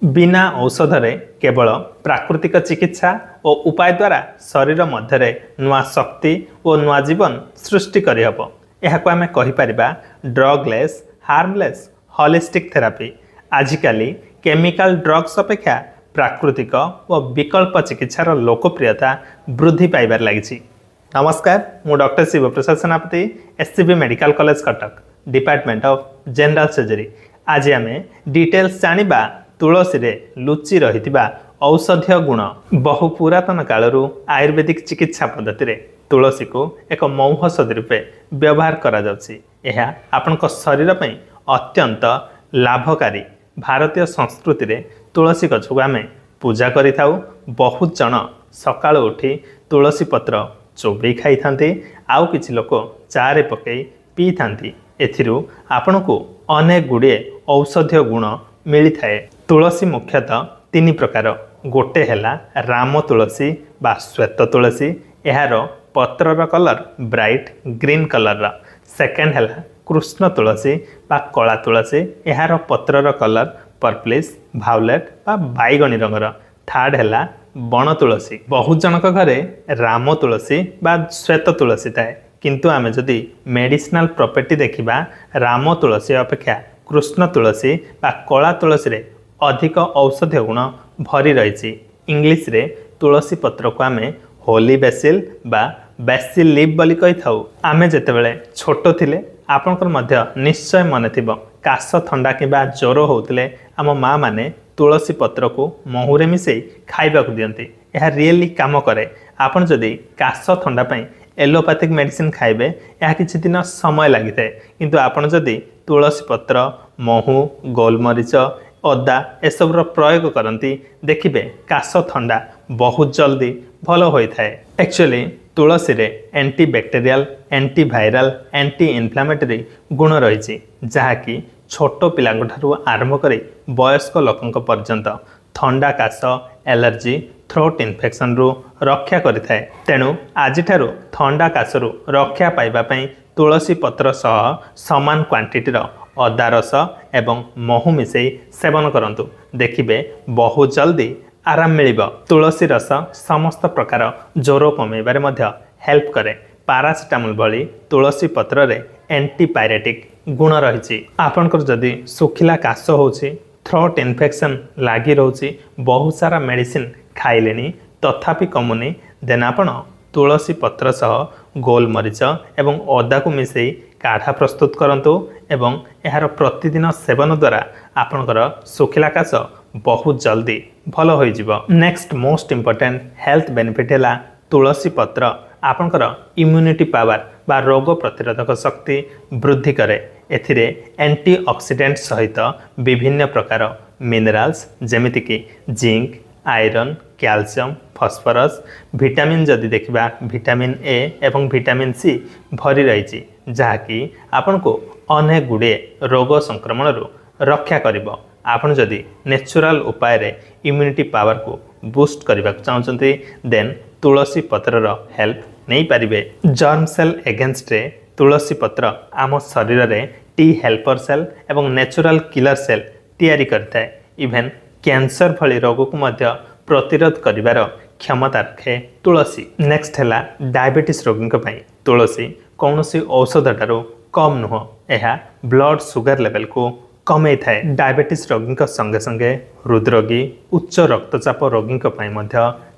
बिना औषधरे केवल प्राकृतिक चिकित्सा और उपाय द्वारा शरीर मध्य नुआ शक्ति और नुआ जीवन सृष्टि करहब। यह आम कहीपर ड्रगलेस हार्मलेस होलिस्टिक थेरापी। आजिकाली केमिकल ड्रग्स अपेक्षा प्राकृतिक और विकल्प चिकित्सार लोकप्रियता वृद्धि पाइबार लगी। नमस्कार, मु डॉक्टर शिव प्रसाद सेनापति, SCB medical college Cuttack, department of general surgery. आज आम डिटेल्स जानिबा तुलसी रे लुचि रहितिबा औषधीय गुण। बहु पुरातन कालरू आयुर्वेदिक चिकित्सा पद्धति रे तुलसी को एक मौषधि रूपे व्यवहार करा जाउछि। एहा आपनक शरीर पई अत्यंत लाभकारी। भारतीय संस्कृति रे तुलसी गछ को आमे पूजा करिथाउ। बहुत जन सकाळ उठी तुलसी पत्र चोबई खाई थांती, आउ किछि लोक चारे पकई पी थांती। एथिरु आपनकु अनेक गुडे औषधीय गुण मिली थाए। तुलसी मुख्यतः तीन प्रकार। गोटे हैला राम तुलसी बा श्वेत तुलसी, यार पत्रर colour bright green colour. Second हैला कृष्ण तुलसी बा कला तुलसी, यार पत्रर कलर पर्पलिश भायोलेट बा बैगनी रंगर। थर्ड हैला बण तुलसी। बहुत जनक घरे राम तुलसी बा श्वेत तुलसी थाए, किंतु आमे जदि मेडिसिनल प्रॉपर्टी देखिबा राम तुलसी अपेक्षा कृष्ण तुलसी बा कला तुलसी रे अधिक औषधीय गुण भरी रही। इंग्लिश रे तुलसी पत्र को आमे होली बेसिल बा बेसिल लीफ बोली कहि थाउ। आमे जेतेबेले छोट थिले आपनकर मध्य निश्चय मन थिबो, काश थंडा किबा ज्वर होउतले आम माँ माने तुलसी पत्र को महूरे मिसई खाइबा को दियंती। यह रियली काम करे। आपन जदि काश थंडा पई एलोपैथिक मेडिसिन खाइबे यह किछि दिन समय लगी थाए, किंतु आपन जदि तुलसी पत्र महू गोलमरीच अदा एसबुर प्रयोग करती देखिबे काश थंडा बहुत जल्दी भल होता है। एक्चुअली तुलसी रे anti bacterial anti viral anti inflammatory गुण रही, जहाँकि छोट पिलांक ठारू आरंभ करी वयस्क लोकंक पर्यंत थंडा काश एलर्जी थ्रोट इन्फेक्शन रु रक्षा करिथाए। तेणु आजिठारू थंडा काशरू रक्षा पाइबा पई तुलसी पत्र सह समान क्वांटिटीर अदा रस एवं महू मिसई सेवन करंतु, देखिबे बहुत जल्दी आराम मिलिबो। तुलसी रस समस्त प्रकार ज्वर कमेबारे मध्य हेल्प करे। पारासिटामोल भली तुलसी पत्र रे एंटीपायरेटिक गुण रही। आपनकर जदि सुखिला काश होछि, थ्रोट इन्फेक्शन लागी रहउछि, बहुत सारा मेडिसिन खाइलेनी तथापि कमुनी, देन आपण तुलसी पत्र सह गोलमरीच एवं अदा को मिसई काढ़ा प्रस्तुत करंतु एवं यार प्रतिदिन सेवन द्वारा आपनकर सुखिला काश बहुत जल्दी भल हो जिवो। Next most important health benefit है तुलसी पत्र आपनकर इम्यूनिटी पावर बा रोग प्रतिरोधक शक्ति वृद्धि करे। एथिरे एंटीऑक्सीडेंट सहित विभिन्न प्रकार मिनरल्स जेमिति कि zinc iron calcium phosphorus vitamin जदि देखिबा विटामिन ए एवं विटामिन सी भरी रही, जहाँकि आपन को अनेक गुड़े रोग संक्रमण रु रक्षा करिबो। आपन जदि नेचुरल उपाय रे इम्यूनिटी पावर को बूस्ट करबा चाहउचंती, देन तुलसी पत्रर हेल्प नहीं पारिबे। जर्म सेल एगेंस्ट रे तुलसी पत्र आम शरीर रे टी हेल्पर सेल एवं नेचुरल किलर सेल तैयारी करथाए। इवेन कैंसर भली रोग को मध्य प्रतिरोध करिवार क्षमता रखे तुलसी। नेक्स्ट है डायबिटीज रोगी तुलसी कौन सी औषध ठारू कम नुह, यह ब्लड सुगर लेवल को कमे थाए। डायबिटीज रोगी संगे संगे हृदरोगी उच्च रक्तचाप रोगी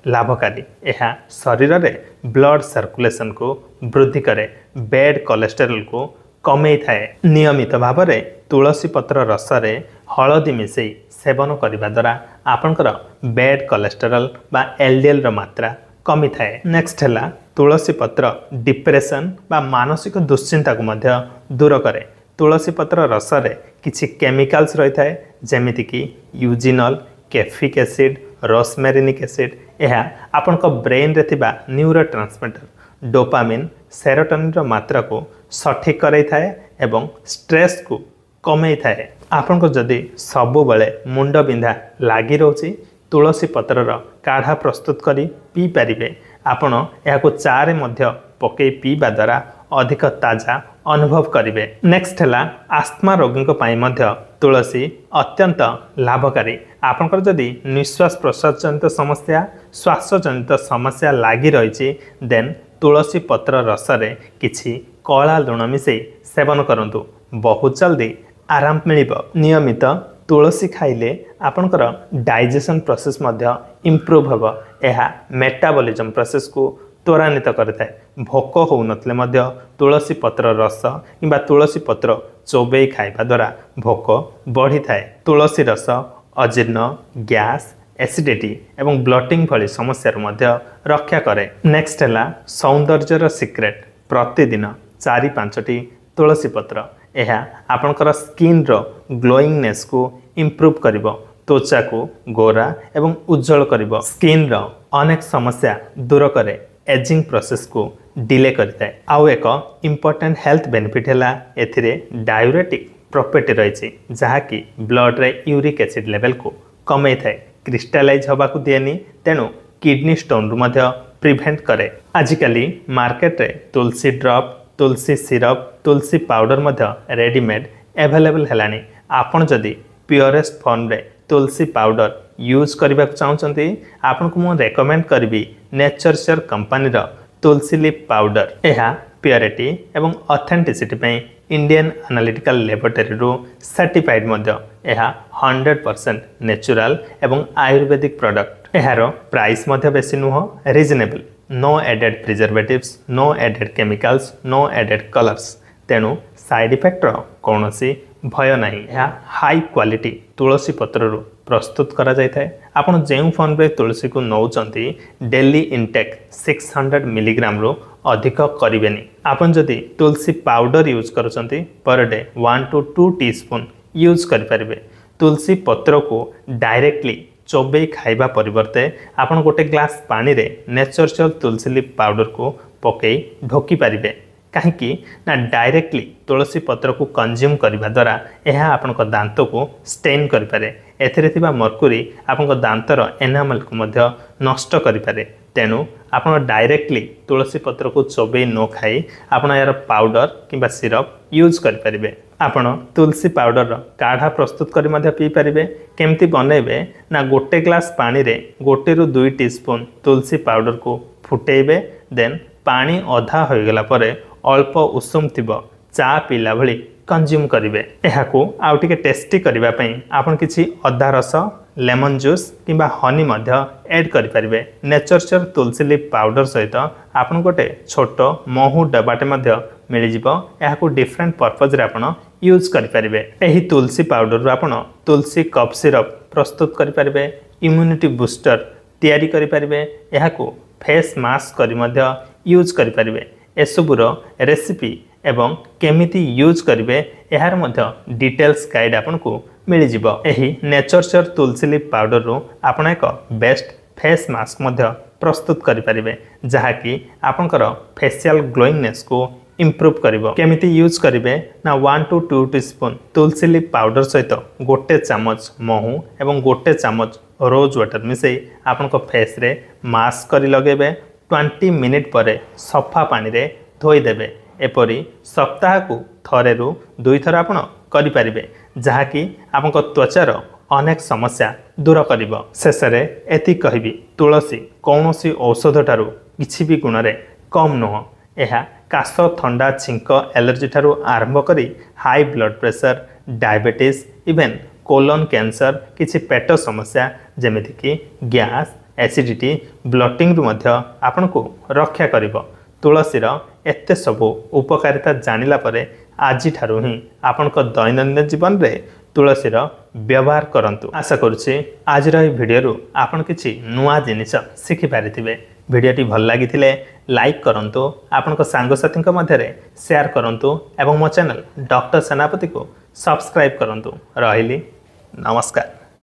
लाभकारी। यह शरीर रे ब्लड सर्कुलेशन को वृद्धि करे, बैड कोलेस्टेरोल को कमे थाए। नियमित भाव में तुलसी पत्र रस रे हलदी मिसई सेवन करने द्वारा आपनकर बैड कोलेस्टेरोल बा एलडीएल रो मात्रा कमी थाए। नेक्स्ट है तुलसी पत्र डिप्रेशन बा मानसिक दुश्चिंता को मध्य दूर करे। तुलसी पत्र रस रे किछि केमिकल्स रही थाए, जेमिति कि यूजिनल कैफिक एसिड रोसमेरिनिक एसिड। यह आपनक ब्रेन रे थिबा न्यूरोट्रांसमीटर डोपामिन सेरोटोनिन रो मात्रा को सठिक करई थाए एवं स्ट्रेस को कमे थाए। आपन को जदि सबु बेले मुंड बिंधा लागी रोची, तुलसी पत्रर काढ़ा प्रस्तुत करी पी पारिबे। आपण याको चारे मध्य पकई पीवा द्वारा अधिक ताजा अनुभव करेंगे। नेक्स्ट है आस्थमा रोगी तुलसी अत्यंत लाभकारी। आपंकर जदि निश्वास प्रश्वास जनित समस्या श्वास जनित समस्या लगी रही देन तुलसी पत्र रसरे किछि कला लुण मिसई सेवन करंतु बहुत जल्दी आराम मिलिबो। नियमित तुलसी खाइले आपनकर डाइजेशन प्रोसेस मध्य इम्प्रूव हबो। एहा मेटाबॉलिज्म प्रोसेस को त्वरान्वित करता है। भोक हो नथले मध्य तुलसी पत्र रस किंबा तुलसी पत्र चोबई खाइबा द्वारा भोक बढ़ी थाए। तुलसी रस अजीर्ण गैस एसिडिटी एवं ब्लटिंग भली समस्या मध्य रक्षा करे। नेक्स्ट है सौंदर्यर सिक्रेट प्रतिदिन 4-5टी तुलसी पत्र। यह आपणकर स्किन रो ग्लोइंगनेस को इम्प्रूव करिवो, त्वचा को गोरा एवं उज्जवल करिवो, स्किन रो अनेक समस्या दूर करे, एजिंग प्रोसेस को डिले करता है। आउ एक इम्पोर्टेंट हेल्थ बेनिफिट है एथिरे डायूरेटिक प्रॉपर्टी रही जहाँकि ब्लड रे यूरिक एसिड लेवल को कमे थाए, क्रिस्टालाइज हवा को दिएनी, तेणु किडनी स्टोन रु मध्य प्रिवेंट करे। आजिकली मार्केट रे तुलसी ड्रॉप, तुलसी सिरप, तुलसी पाउडर मध्य रेडीमेड अवेलेबल हेलानी। आपन जदि प्योरेस्ट फॉर्म रे तुलसी पाउडर यूज करबा चाहते आपन को मु रेकमेंड करबी नेचरशर कंपनी रो तुलसी लीफ पाउडर। यह प्योरिटी एवं ऑथेंटिसिटी पे इंडियन एनालिटिकल लैबोरेटरी रो सर्टिफाइड मध्य यह 100% नेचुरल एवं आयुर्वेदिक प्रोडक्ट। यार प्राइस मध्य बेसी नुह, reasonable, no added preservatives, no added chemicals, no added colours, तेणु साइड इफेक्ट कौन भय नहीं। यह हाई क्वालिटी तुलसी पत्र प्रस्तुत करा जाय थाए। आपण जेउ फॉर्म रे तुलसी को नौचंती डेली इनटेक 600 मिलीग्राम रो अधिक करिवेनी। आपण जदि तुलसी powder use करचंती per day 1 to 2 teaspoon use करि परिबे। तुलसी पत्र को डायरेक्टली चोबई खाइबा परिवर्ते आपण गोटे ग्लास पानी रे नेचरल तुलसी लीफ पाउडर को पकई ढोकी पारिबे। कहीं ना डायरेक्टली तुलसी पत्र को कंज्यूम करने द्वारा यह आपण दांत को स्टेन करें। एथिरे थिबा मर्कुरी आपण दांतर एनामल को मध्य नष्ट करें। तेणु आपण डायरेक्टली तुलसी पत्र को चोबई न खाई आपण यार पाउडर किंबा सिरप यूज करें। आपण तुलसी पाउडर काढ़ा प्रस्तुत कर पी पारे। केमती बनइबे ना गोटे ग्लास पानी रे 1 ରୁ 2 टीस्पून तुलसी पाउडर को फुटेबे। देन पानी अधा हो गला परे अल्प उषुम थिबो चा पीला भली कंज्यूम करेंगे। यह आउ टिके टेस्टी करबा पई आपण किछि अदा रस, लेमन जूस किंबा हनी मध्य ऐड करि परिबे। नेचरशर तुलसी लीफ पाउडर सहित आपण गोटे छोट महू डबाटे मध्य मिल जिवो। यह डिफरेंट पर्पज रे आपण यूज करि परिबे। एही तुलसी पाउडर रो आपण तुलसी कफ सिरप प्रस्तुत करि परिबे, इम्यूनिटी बूस्टर तैयारी करि परिबे। यह फेस मास्क करि मध्य यूज करि परिबे। एसबुर रेसिपी एवं केमिति यूज करेंगे यार मध्य डिटेल्स गाइड आपन को मिल जिवो। एही नेचरशर तुलसी लीफ पाउडर रो आपण एक बेस्ट फेस मास्क मध्य प्रस्तुत करि परिबे जहाँकि आपनकर फेशियल ग्लोइंगनेस को इम्प्रूव करिवो। केमिति यूज करेंगे ना 1 to 2 teaspoon Tulsi leaf powder सहित गोटे चामच महू एवं गोटे चामच रोज वाटर मिसई आपन फेस रे मास्क करी लगेबे। 20 मिनिट पर सफा पानी रे धोई देबे। एपरी सप्ताह को थरे रु 2 थर आपण करि परिबे जहाँकि आपन त्वचार अनेक समस्या दूर करिवो। शेष रे एति कहबी तुलसी कौनसी औषध ठारू किछि भी गुण रे कम नुह। यह काश, थंडा, छिंक, एलर्जी ठारू आरंभ करी high blood pressure, diabetes, even colon cancer, किछि पेट समस्या जेमिति कि गैस, एसिडिटी, ब्लटिंग मध्य आपण को रक्षा करिवो। तुलसीर एते सबु उपकारिता जानिला परे आज ठारू ही आपण दैनंदिन जीवन रे तुलसीर व्यवहार करंतु। आशा करुछि आज भिडियो आपण किछि नुआ जिनिस शिखि पारिथिबे। भिडियोटी भल लागिथिले लाइक करंतु, आपण सांगसाथी मध्य शेयर करंतु एवं मो चैनल डॉक्टर सेनापति को सब्सक्राइब करंतु। रहिली, नमस्कार।